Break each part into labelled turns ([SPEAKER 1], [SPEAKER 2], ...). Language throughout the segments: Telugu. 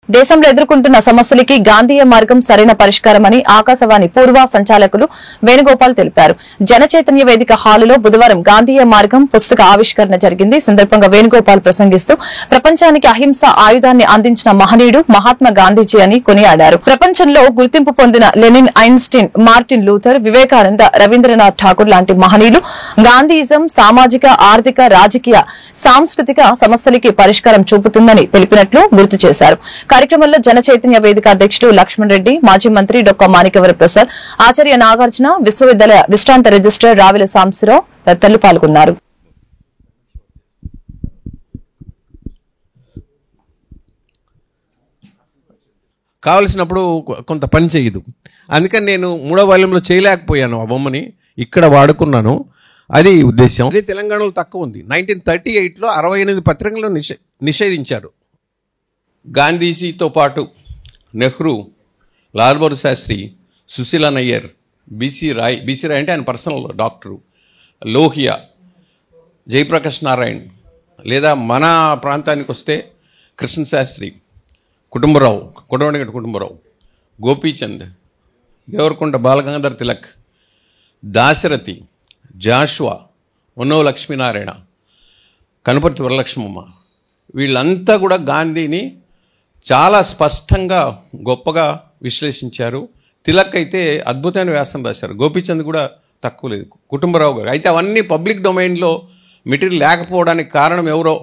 [SPEAKER 1] దేశంలో ఎదుర్కొంటున్న సమస్యలకి గాంధీయ మార్గం సరైన పరిష్కారమని ఆకాశవాణి పూర్వ సంచాలకులు వేణుగోపాల్ తెలిపారు. జనచైతన్య వేదిక హాలులో బుధవారం గాంధీయ మార్గం పుస్తక ఆవిష్కరణ జరిగింది. ఈ సందర్భంగా వేణుగోపాల్ ప్రసంగిస్తూ ప్రపంచానికి అహింస ఆయుధాన్ని అందించిన మహనీయుడు మహాత్మా గాంధీజీ అని కొనియాడారు. ప్రపంచంలో గుర్తింపు పొందిన Lenin, Einstein, Martin Luther, Vivekananda, Rabindranath Thakur లాంటి మహనీయులు గాంధీయిజం సామాజిక, ఆర్థిక, రాజకీయ, సాంస్కృతిక సమస్యలకి పరిష్కారం చూపుతుందని తెలిపినట్లు గుర్తు చేశారు. కార్యక్రమంలో జనచైతన్య వేదిక అధ్యక్షులు లక్ష్మణ్ రెడ్డి, మాజీ మంత్రి డొక్క మాణిక్యవర ప్రసాద్, ఆచార్య నాగార్జున, విశ్వవిద్యాలయ విశ్రాంత రిజిస్ట్రార్ రావిల సాంబశివరావు తదితరులు పాల్గొన్నారు.
[SPEAKER 2] కావలసినప్పుడు కొంత పని చేయదు. అందుకని నేను 3వ వాల్యూంలో చేయలేకపోయాను. ఆ బొమ్మని ఇక్కడ వాడుకున్నాను. అది ఉద్దేశం. అదే తెలంగాణలో తక్కువ ఉంది. 1938లో 68 పత్రికలను నిషేధించారు. గాంధీజీతో పాటు నెహ్రూ, లాల్ బహదూర్ శాస్త్రి, సుశీలా నయ్యర్, బీసీ రాయ్ అంటే ఆయన పర్సనల్ డాక్టరు, లోహియా, జయప్రకాష్ నారాయణ్, లేదా మన ప్రాంతానికి వస్తే కృష్ణశాస్త్రి, కుటుంబరావు, గోపీచంద్, దేవరకొండ బాలగంగాధర్ తిలక్, దాశరథి, జాషువా, ఉన్నవ లక్ష్మీనారాయణ, కనుపర్తి వరలక్ష్మమ్మ, వీళ్ళంతా కూడా గాంధీని చాలా స్పష్టంగా గొప్పగా విశ్లేషించారు. తిలక్ అయితే అద్భుతమైన వ్యాసం రాశారు. గోపీచంద్ కూడా తక్కువ లేదు. కుటుంబరావు గారు అయితే అవన్నీ పబ్లిక్ డొమైన్లో మెటీరియల్ లేకపోవడానికి కారణం ఎవరో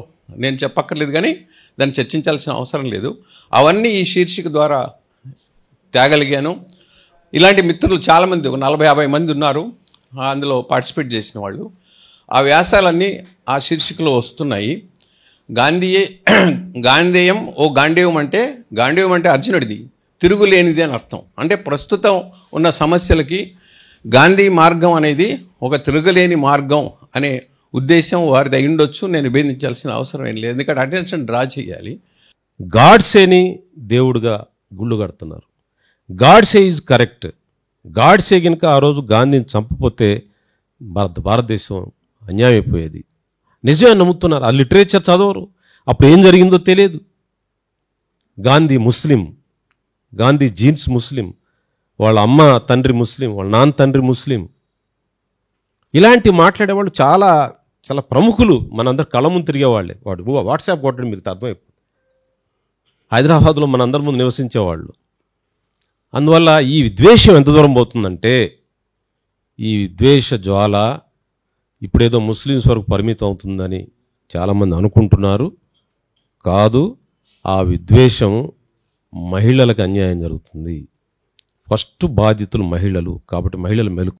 [SPEAKER 2] నేను చెప్పక్కర్లేదు, కానీ దాన్ని చర్చించాల్సిన అవసరం లేదు. అవన్నీ ఈ శీర్షిక ద్వారా తేగలిగాను. ఇలాంటి మిత్రులు చాలామంది, ఒక 40-50 మంది ఉన్నారు అందులో పార్టిసిపేట్ చేసిన వాళ్ళు. ఆ వ్యాసాలన్నీ ఆ శీర్షికలో వస్తున్నాయి. గాంధేయం గాంధేయం అంటే అర్జునుడిది, తిరుగులేనిది అని అర్థం. అంటే ప్రస్తుతం ఉన్న సమస్యలకి గాంధీ మార్గం అనేది ఒక తిరుగులేని మార్గం అనే ఉద్దేశం వారిది అయి ఉండొచ్చు. నేను విభేదించాల్సిన అవసరం ఏం లేదు, ఎందుకంటే అటెన్షన్ డ్రా చేయాలి.
[SPEAKER 3] గాడ్సేని దేవుడుగా గుళ్ళు కడుతున్నారు. Godse is correct. గాడ్సే కనుక ఆ రోజు గాంధీని చంపపోతే భారతదేశం అన్యాయం అయిపోయేది. నిజమే నమ్ముతున్నారు. ఆ లిటరేచర్ చదవరు. అప్పుడు ఏం జరిగిందో తెలియదు. గాంధీ ముస్లిం, గాంధీ జీన్స్ ముస్లిం, వాళ్ళ అమ్మ తండ్రి ముస్లిం, వాళ్ళ నాన్న తండ్రి ముస్లిం. ఇలాంటి మాట్లాడేవాళ్ళు చాలా చాలా ప్రముఖులు మనందరు కళ్ళ ముందు తిరిగేవాళ్ళే. వాడు వాట్సాప్ కొట్టడం మీకు అర్థమైపోతుంది. హైదరాబాద్లో మనందరి ముందు నివసించేవాళ్ళు. అందువల్ల ఈ విద్వేషం ఎంత దూరం పోతుందంటే, ఈ విద్వేష జ్వాల ఇప్పుడేదో ముస్లిమ్స్ వరకు పరిమితం అవుతుందని చాలామంది అనుకుంటున్నారు. కాదు, ఆ విద్వేషం మహిళలకు అన్యాయం జరుగుతుంది. ఫస్ట్ బాధితులు మహిళలు. కాబట్టి మహిళలు మెలకు